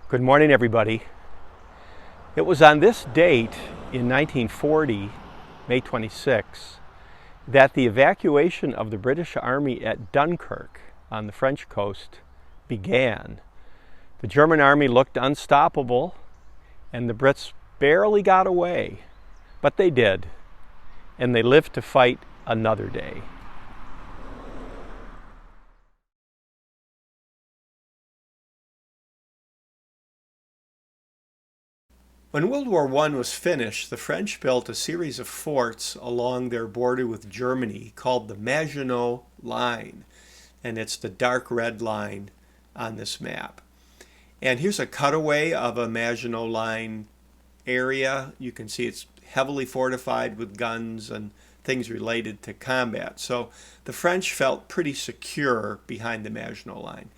Good morning, everybody. It was on this date in 1940, May 26, that the evacuation of the British Army at Dunkirk on the French coast began. The German army looked unstoppable, and the Brits barely got away, but they did, and they lived to fight another day. When World War I was finished, the French built a series of forts along their border with Germany called the Maginot Line, and it's the dark red line on this map. And here's a cutaway of a Maginot Line area. You can see it's heavily fortified with guns and things related to combat. So the French felt pretty secure behind the Maginot Line.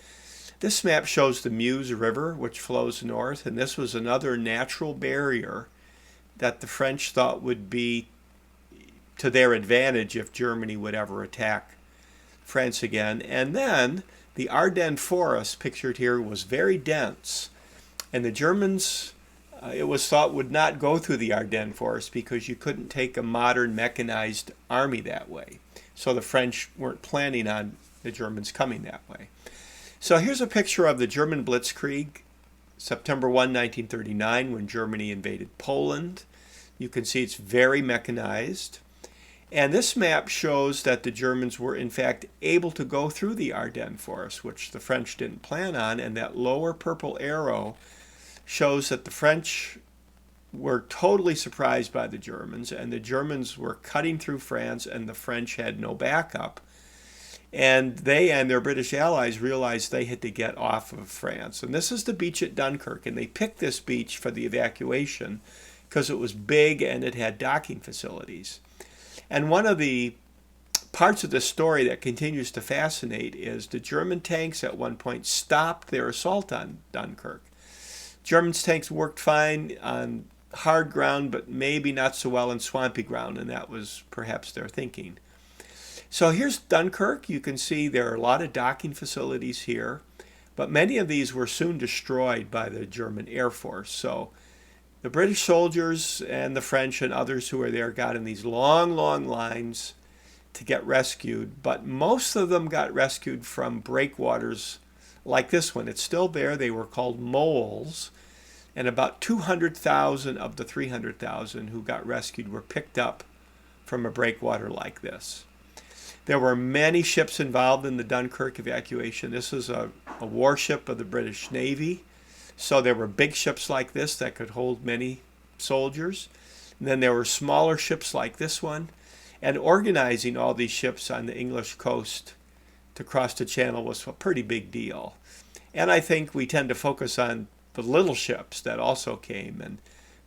This map shows the Muse River, which flows north, and this was another natural barrier that the French thought would be to their advantage if Germany would ever attack France again. And then the Ardennes forest, pictured here, was very dense, and the Germans, it was thought, would not go through the Ardennes forest because you couldn't take a modern mechanized army that way. So the French weren't planning on the Germans coming that way. So here's a picture of the German Blitzkrieg, September 1, 1939, when Germany invaded Poland. You can see it's very mechanized. And this map shows that the Germans were, in fact, able to go through the Ardennes forest, which the French didn't plan on. And that lower purple arrow shows that the French were totally surprised by the Germans, and the Germans were cutting through France, and the French had no backup. And they and their British allies realized they had to get off of France. And this is the beach at Dunkirk, and they picked this beach for the evacuation because it was big and it had docking facilities. And one of the parts of the story that continues to fascinate is the German tanks at one point stopped their assault on Dunkirk. Germans' tanks worked fine on hard ground, but maybe not so well in swampy ground, and that was perhaps their thinking. So here's Dunkirk. You can see there are a lot of docking facilities here, but many of these were soon destroyed by the German Air Force. So the British soldiers and the French and others who were there got in these long, long lines to get rescued, but most of them got rescued from breakwaters like this one. It's still there. They were called moles, and about 200,000 of the 300,000 who got rescued were picked up from a breakwater like this. There were many ships involved in the Dunkirk evacuation. This is a warship of the British Navy. So there were big ships like this that could hold many soldiers. And then there were smaller ships like this one. And organizing all these ships on the English coast to cross the channel was a pretty big deal. And I think we tend to focus on the little ships that also came and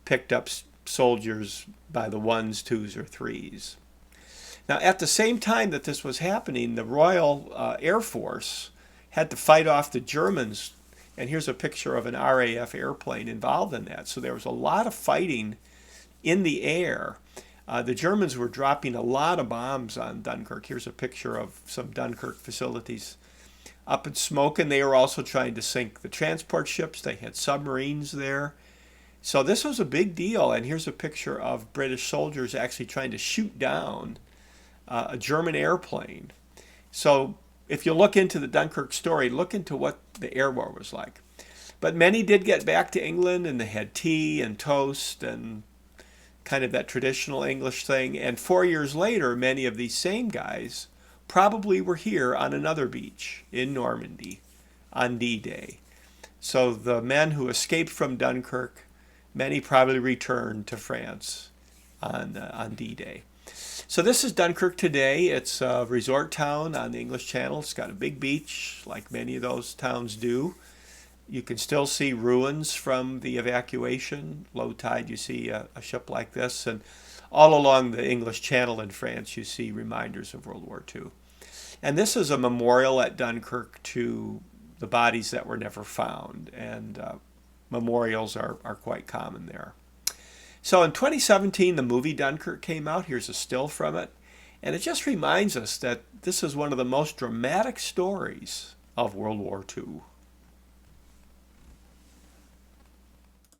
picked up soldiers by the ones, twos, or threes. Now, at the same time that this was happening, the Royal Air Force had to fight off the Germans, and here's a picture of an RAF airplane involved in that. So there was a lot of fighting in the air. The Germans were dropping a lot of bombs on Dunkirk. Here's a picture of some Dunkirk facilities up in smoke, and they were also trying to sink the transport ships. They had submarines there. So this was a big deal, and here's a picture of British soldiers actually trying to shoot down a German airplane. So if you look into the Dunkirk story, look into what the air war was like. But many did get back to England, and they had tea and toast and kind of that traditional English thing. And 4 years later, many of these same guys probably were here on another beach in Normandy on D-Day. So the men who escaped from Dunkirk, many probably returned to France on D-Day. So this is Dunkirk today. It's a resort town on the English Channel. It's got a big beach, like many of those towns do. You can still see ruins from the evacuation. Low tide, you see a ship like this. And all along the English Channel in France, you see reminders of World War II. And this is a memorial at Dunkirk to the bodies that were never found. And memorials are quite common there. So in 2017, the movie Dunkirk came out. Here's a still from it. And it just reminds us that this is one of the most dramatic stories of World War II.